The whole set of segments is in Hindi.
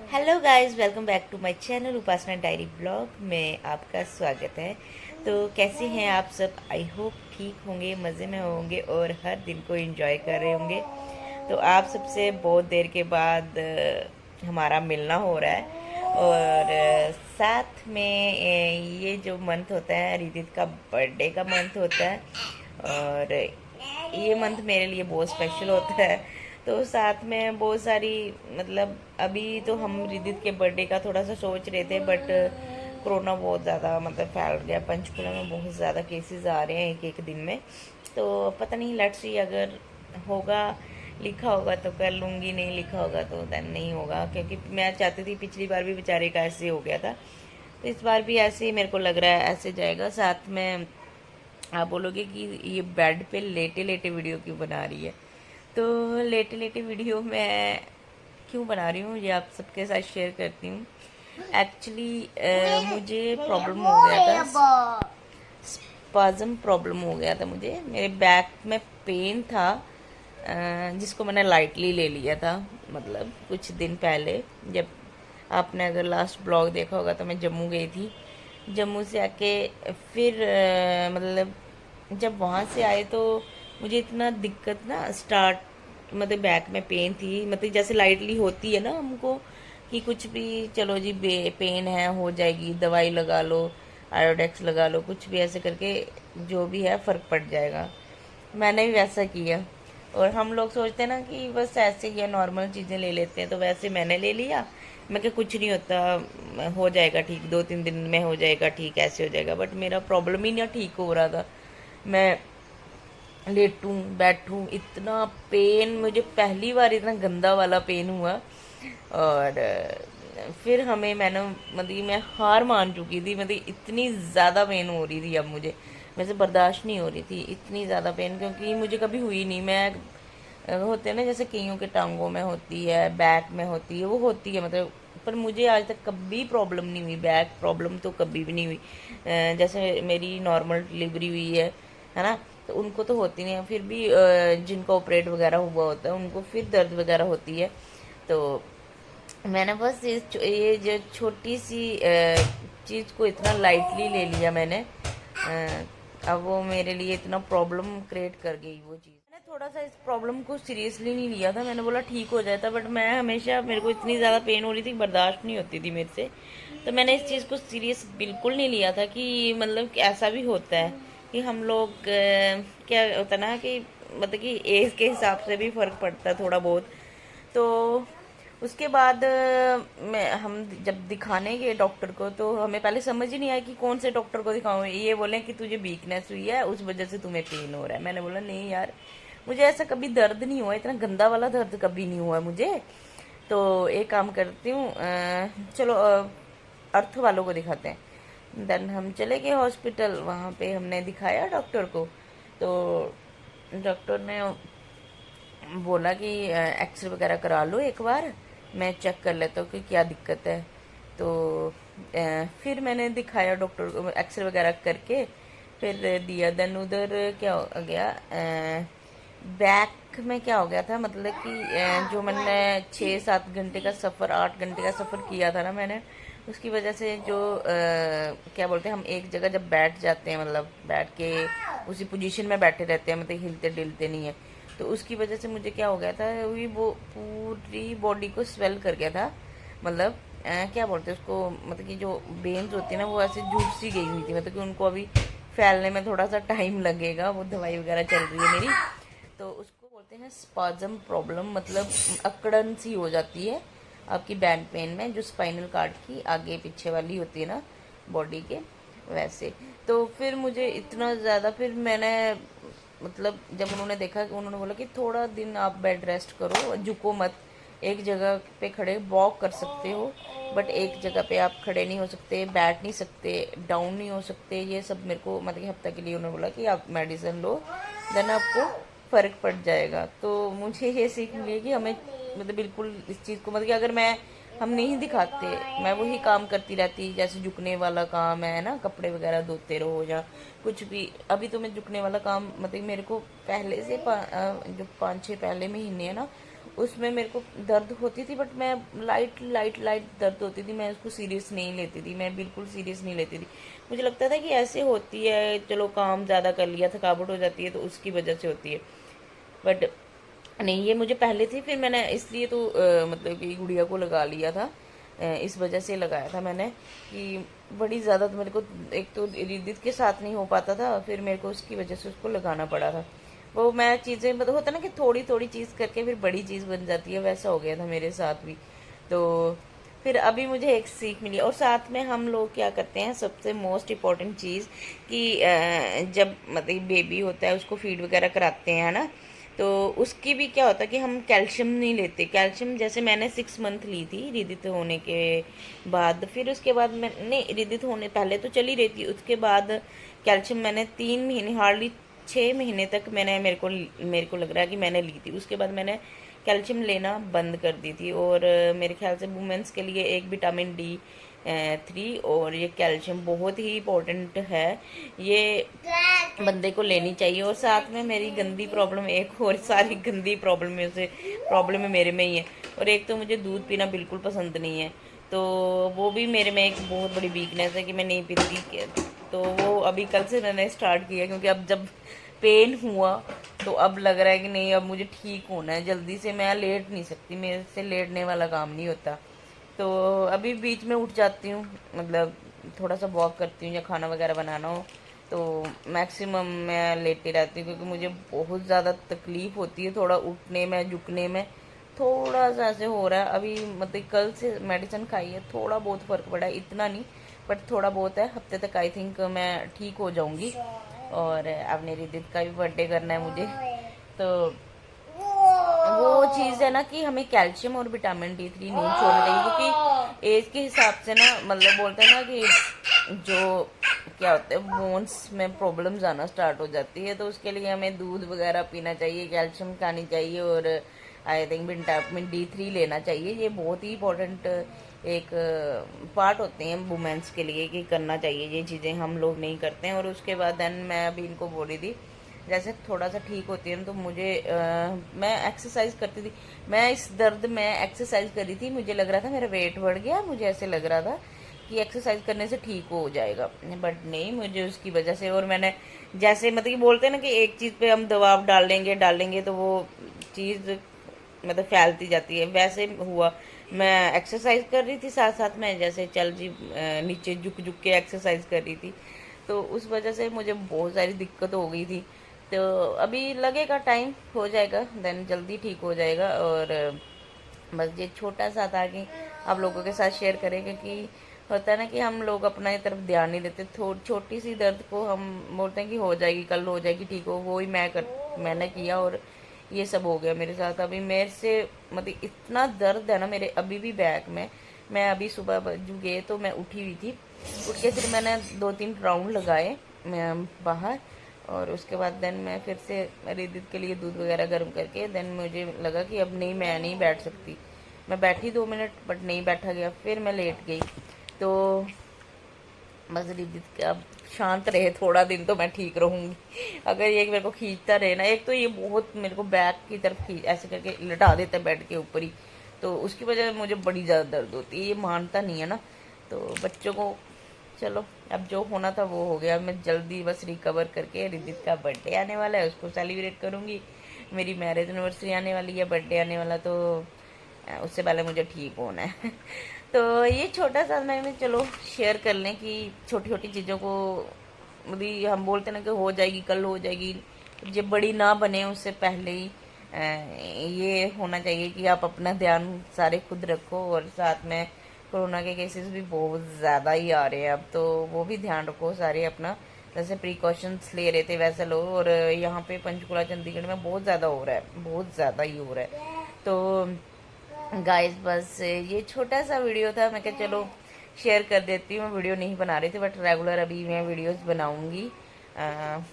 Hello guys, welcome back to my channel Upasana diary blog में आपका स्वागत है। तो कैसे हैं आप सब? आई होप ठीक होंगे, मज़े में होंगे और हर दिन को एंजॉय कर रहे होंगे। तो आप सबसे बहुत देर के बाद हमारा मिलना हो रहा है और साथ में ये जो मंथ होता है रिदित का बर्थडे का मंथ होता है और ये मंथ मेरे लिए बहुत स्पेशल होता है। तो साथ में बहुत सारी मतलब अभी तो हम रिदित के बर्थडे का थोड़ा सा सोच रहे थे, बट कोरोना बहुत ज़्यादा मतलब फैल गया। पंचकुला में बहुत ज़्यादा केसेस आ रहे हैं एक एक दिन में। तो पता नहीं, लेट्स सी, अगर होगा, लिखा होगा तो कर लूँगी, नहीं लिखा होगा तो देन नहीं होगा, क्योंकि मैं चाहती थी, पिछली बार भी बेचारे का ऐसे हो गया था। तो इस बार भी ऐसे ही मेरे को लग रहा है ऐसे जाएगा। साथ में आप बोलोगे कि ये बेड पे लेटे लेटे वीडियो क्यों बना रही है। तो लेटे लेटे वीडियो मैं क्यों बना रही हूँ ये आप सबके साथ शेयर करती हूँ। एक्चुअली मुझे प्रॉब्लम हो गया था, स्पाज्म प्रॉब्लम हो गया था मुझे, मेरे बैक में पेन था, जिसको मैंने लाइटली ले लिया था। मतलब कुछ दिन पहले, जब आपने अगर लास्ट ब्लॉग देखा होगा तो मैं जम्मू गई थी। जम्मू से आके फिर मतलब जब वहाँ से आए तो मुझे इतना दिक्कत ना स्टार्ट, मतलब बैक में पेन थी, मतलब जैसे लाइटली होती है ना हमको कि कुछ भी, चलो जी पेन है, हो जाएगी, दवाई लगा लो, आयोडेक्स लगा लो, कुछ भी ऐसे करके जो भी है फ़र्क पड़ जाएगा। मैंने भी वैसा किया। और हम लोग सोचते हैं ना कि बस ऐसे ही है, नॉर्मल चीज़ें ले लेते हैं, तो वैसे मैंने ले लिया। मैं क्या, कुछ नहीं होता, हो जाएगा ठीक, 2-3 दिन में हो जाएगा ठीक, ऐसे हो जाएगा। बट मेरा प्रॉब्लम ही ना ठीक हो रहा था। मैं लेटूं बैठूं, इतना पेन, मुझे पहली बार इतना गंदा वाला पेन हुआ। और फिर मैंने मतलब मैं हार मान चुकी थी, मतलब इतनी ज़्यादा पेन हो रही थी अब मुझे, मेरे से बर्दाश्त नहीं हो रही थी इतनी ज़्यादा पेन, क्योंकि मुझे कभी हुई नहीं। मैं होते हैं ना जैसे कईयों के टांगों में होती है, बैक में होती है, वो होती है मतलब, पर मुझे आज तक कभी प्रॉब्लम नहीं हुई, बैक प्रॉब्लम तो कभी भी नहीं हुई। जैसे मेरी नॉर्मल डिलीवरी हुई है ना, तो उनको तो होती नहीं है, फिर भी जिनको ऑपरेट वगैरह हुआ होता है उनको फिर दर्द वगैरह होती है। तो मैंने बस ये जो छोटी सी चीज़ को इतना लाइटली ले लिया मैंने, अब वो मेरे लिए इतना प्रॉब्लम क्रिएट कर गई वो चीज़। मैंने थोड़ा सा इस प्रॉब्लम को सीरियसली नहीं लिया था, मैंने बोला ठीक हो जाता, बट मैं हमेशा, मेरे को इतनी ज़्यादा पेन हो रही थी, बर्दाश्त नहीं होती थी मेरे से। तो मैंने इस चीज़ को सीरियस बिल्कुल नहीं लिया था कि मतलब कि ऐसा भी होता है कि हम लोग क्या होता है ना कि मतलब कि एज के हिसाब से भी फ़र्क पड़ता है थोड़ा बहुत। तो उसके बाद हम जब दिखाने गए डॉक्टर को, तो हमें पहले समझ ही नहीं आया कि कौन से डॉक्टर को दिखाऊं। ये बोले कि तुझे वीकनेस हुई है, उस वजह से तुम्हें पेन हो रहा है। मैंने बोला नहीं यार, मुझे ऐसा कभी दर्द नहीं हुआ, इतना गंदा वाला दर्द कभी नहीं हुआ मुझे। तो एक काम करती हूँ, चलो अर्थ वालों को दिखाते हैं। देन हम चले गए हॉस्पिटल, वहाँ पे हमने दिखाया डॉक्टर को। तो डॉक्टर ने बोला कि एक्सरे वगैरह करा लो एक बार, मैं चेक कर लेता हूँ कि क्या दिक्कत है। तो फिर मैंने दिखाया डॉक्टर को, एक्सरे वगैरह करके फिर दिया। देन उधर क्या हो गया, बैक में क्या हो गया था, मतलब कि जो मैंने 6-7 घंटे का सफ़र, 8 घंटे का सफ़र किया था ना मैंने, उसकी वजह से जो क्या बोलते हैं, हम एक जगह जब बैठ जाते हैं, मतलब बैठ के उसी पोजीशन में बैठे रहते हैं, मतलब हिलते डुलते नहीं है, तो उसकी वजह से मुझे क्या हो गया था, वही वो पूरी बॉडी को स्वेल कर गया था। मतलब क्या बोलते हैं उसको, मतलब कि जो बेन्स होती है ना, वो ऐसे जूट सी गई हुई थी, मतलब कि उनको अभी फैलने में थोड़ा सा टाइम लगेगा, वो दवाई वगैरह चल रही है मेरी। तो उसको बोलते हैं स्पाज्म प्रॉब्लम, मतलब अकड़न सी हो जाती है आपकी बैक पेन में, जो स्पाइनल कार्ड की आगे पीछे वाली होती है ना बॉडी के, वैसे। तो फिर मुझे इतना ज़्यादा, फिर मैंने मतलब जब उन्होंने देखा, कि उन्होंने बोला कि थोड़ा दिन आप बेड रेस्ट करो, झुको मत, एक जगह पे खड़े वॉक कर सकते हो, बट एक जगह पे आप खड़े नहीं हो सकते, बैठ नहीं सकते, डाउन नहीं हो सकते, ये सब मेरे को मतलब हफ्ते के लिए उन्होंने बोला कि आप मेडिसिन लो, देन आपको फ़र्क पड़ जाएगा। तो मुझे ये सीख मिली कि हमें मतलब बिल्कुल इस चीज़ को, मतलब कि अगर हम नहीं दिखाते, मैं वही काम करती रहती, जैसे झुकने वाला काम है ना, कपड़े वगैरह धोते रहो या कुछ भी। अभी तो मैं झुकने वाला काम, मतलब मेरे को पहले से जो 5-6 पहले महीने है ना, उसमें मेरे को दर्द होती थी, बट मैं लाइट लाइट लाइट दर्द होती थी, मैं उसको सीरियस नहीं लेती थी, मैं बिल्कुल सीरियस नहीं लेती थी। मुझे लगता था कि ऐसे होती है, चलो काम ज़्यादा कर लिया, थकावट हो जाती है तो उसकी वजह से होती है। बट नहीं, ये मुझे पहले थी, फिर मैंने इसलिए तो मतलब कि गुड़िया को लगा लिया था। इस वजह से लगाया था मैंने कि बड़ी ज़्यादा तो मेरे को, एक तो रिदित के साथ नहीं हो पाता था, फिर मेरे को उसकी वजह से उसको लगाना पड़ा था। वो मैं चीज़ें मतलब होता ना कि थोड़ी थोड़ी चीज़ करके फिर बड़ी चीज़ बन जाती है, वैसा हो गया था मेरे साथ भी। तो फिर अभी मुझे एक सीख मिली। और साथ में हम लोग क्या करते हैं, सबसे मोस्ट इम्पॉर्टेंट चीज़ कि जब मतलब बेबी होता है उसको फीड वगैरह कराते हैं ना, तो उसकी भी क्या होता है कि हम कैल्शियम नहीं लेते। कैल्शियम जैसे मैंने 6 मंथ ली थी रिदित होने के बाद, फिर उसके बाद मैंने रिदित होने पहले तो चली रही थी, उसके बाद कैल्शियम मैंने 3 महीने, हार्डली 6 महीने तक मैंने, मेरे को लग रहा है कि मैंने ली थी। उसके बाद मैंने कैल्शियम लेना बंद कर दी थी। और मेरे ख्याल से वुमेंस के लिए एक विटामिन D3 और ये कैल्शियम बहुत ही इम्पोर्टेंट है, ये बंदे को लेनी चाहिए। और साथ में मेरी गंदी प्रॉब्लम एक और, सारी गंदी प्रॉब्लम में से प्रॉब्लम है मेरे में ही है। और एक तो मुझे दूध पीना बिल्कुल पसंद नहीं है, तो वो भी मेरे में एक बहुत बड़ी वीकनेस है कि मैं नहीं पीती। तो वो अभी कल से मैंने स्टार्ट किया, क्योंकि अब जब पेन हुआ तो अब लग रहा है कि नहीं, अब मुझे ठीक होना है जल्दी से, मैं लेट नहीं सकती, मेरे से लेटने वाला काम नहीं होता। तो अभी बीच में उठ जाती हूँ, मतलब थोड़ा सा वॉक करती हूँ या खाना वगैरह बनाना हो तो मैक्सिमम मैं लेटी रहती हूँ, क्योंकि मुझे बहुत ज़्यादा तकलीफ होती है थोड़ा उठने में झुकने में। थोड़ा सा ऐसे हो रहा है अभी, मतलब कल से मेडिसिन खाई है, थोड़ा बहुत फ़र्क पड़ा है, इतना नहीं बट थोड़ा बहुत है। हफ्ते तक आई थिंक मैं ठीक हो जाऊंगी। और अपने रिदित का भी बर्थडे करना है मुझे, तो वो चीज़ है ना कि हमें कैल्शियम और विटामिन D3 नहीं छोड़ना चाहिए, क्योंकि एज के हिसाब से ना, मतलब बोलते हैं ना कि जो क्या होता है बोन्स में प्रॉब्लम्स आना स्टार्ट हो जाती है, तो उसके लिए हमें दूध वगैरह पीना चाहिए, कैल्शियम खानी चाहिए और आई थिंक विटामिन D3 लेना चाहिए। ये बहुत ही इंपॉर्टेंट एक पार्ट होते हैं वुमेन्स के लिए कि करना चाहिए, ये चीज़ें हम लोग नहीं करते हैं। और उसके बाद देन मैं अभी इनको बोल रही थी, जैसे थोड़ा सा ठीक होती है ना तो मुझे मैं एक्सरसाइज करती थी, मैं इस दर्द में एक्सरसाइज कर रही थी, मुझे लग रहा था मेरा वेट बढ़ गया, मुझे ऐसे लग रहा था कि एक्सरसाइज करने से ठीक हो जाएगा, बट नहीं, मुझे उसकी वजह से। और मैंने जैसे मतलब कि बोलते हैं ना कि एक चीज़ पे हम दबाव डालेंगे डालेंगे तो वो चीज़ मतलब फैलती जाती है, वैसे हुआ। मैं एक्सरसाइज कर रही थी साथ साथ में, जैसे चल जी नीचे झुक झुक के एक्सरसाइज कर रही थी, तो उस वजह से मुझे बहुत सारी दिक्कत हो गई थी। तो अभी लगेगा टाइम, हो जाएगा, देन जल्दी ठीक हो जाएगा। और बस ये छोटा सा था कि आप लोगों के साथ शेयर करें, क्योंकि होता है ना कि हम लोग अपना तरफ ध्यान नहीं देते, छोटी सी दर्द को हम बोलते हैं कि हो जाएगी, कल हो जाएगी, ठीक हो, वो ही मैंने किया और ये सब हो गया मेरे साथ। अभी मेरे से मतलब इतना दर्द है ना मेरे अभी भी बैक में। मैं अभी सुबह बजू गए तो मैं उठी हुई थी, उठ के फिर मैंने 2-3 राउंड लगाए मैं बाहर, और उसके बाद देन मैं फिर से रिदित के लिए दूध वगैरह गर्म करके, देन मुझे लगा कि अब नहीं, मैं नहीं बैठ सकती। मैं बैठी 2 मिनट बट नहीं बैठा गया, फिर मैं लेट गई। तो बस रिदित के अब शांत रहे थोड़ा दिन तो मैं ठीक रहूंगी। अगर ये मेरे को खींचता रहे ना, एक तो ये बहुत मेरे को बैक की तरफ खींच ऐसे करके लटा देता है बेड के ऊपर ही, तो उसकी वजह से मुझे बड़ी ज़्यादा दर्द होती है, ये मानता नहीं है ना। तो बच्चों को, चलो अब जो होना था वो हो गया, मैं जल्दी बस रिकवर करके, रिदित का बर्थडे आने वाला है उसको सेलिब्रेट करूंगी, मेरी मैरिज एनिवर्सरी आने वाली है, बर्थडे आने वाला, तो उससे पहले मुझे ठीक होना है। तो ये छोटा सा मैंने चलो शेयर कर लें कि छोटी छोटी चीज़ों को, मतलब हम बोलते ना कि हो जाएगी कल हो जाएगी, जब बड़ी ना बने उससे पहले ही ये होना चाहिए कि आप अपना ध्यान सारे खुद रखो। और साथ में कोरोना के केसेस भी बहुत ज़्यादा ही आ रहे हैं अब, तो वो भी ध्यान रखो सारे अपना, जैसे प्रिकॉशंस ले रहे थे वैसे लो। और यहाँ पे पंचकुला चंडीगढ़ में बहुत ज़्यादा हो रहा है, बहुत ज़्यादा ही हो रहा है। तो गाइस बस ये छोटा सा वीडियो था, मैं क्या चलो शेयर कर देती हूँ। वीडियो नहीं बना रही थी बट रेगुलर अभी मैं वीडियोस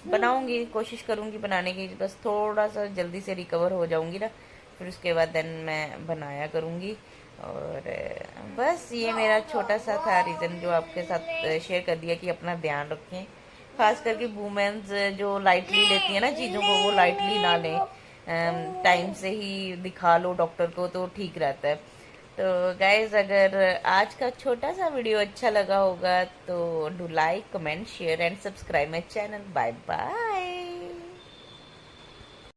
बनाऊंगी, कोशिश करूंगी बनाने की, बस थोड़ा सा जल्दी से रिकवर हो जाऊंगी ना, फिर उसके बाद देन मैं बनाया करूंगी। और बस ये मेरा छोटा सा था रीज़न जो आपके साथ शेयर कर दिया कि अपना ध्यान रखें, खास करके वुमेन्स जो लाइटली लेती है ना चीज़ों को, वो लाइटली ना लें। टाइम से ही दिखा लो डॉक्टर को तो ठीक रहता है। तो गाइज, अगर आज का छोटा सा वीडियो अच्छा लगा होगा तो do like, comment, share and subscribe my channel. Bye bye.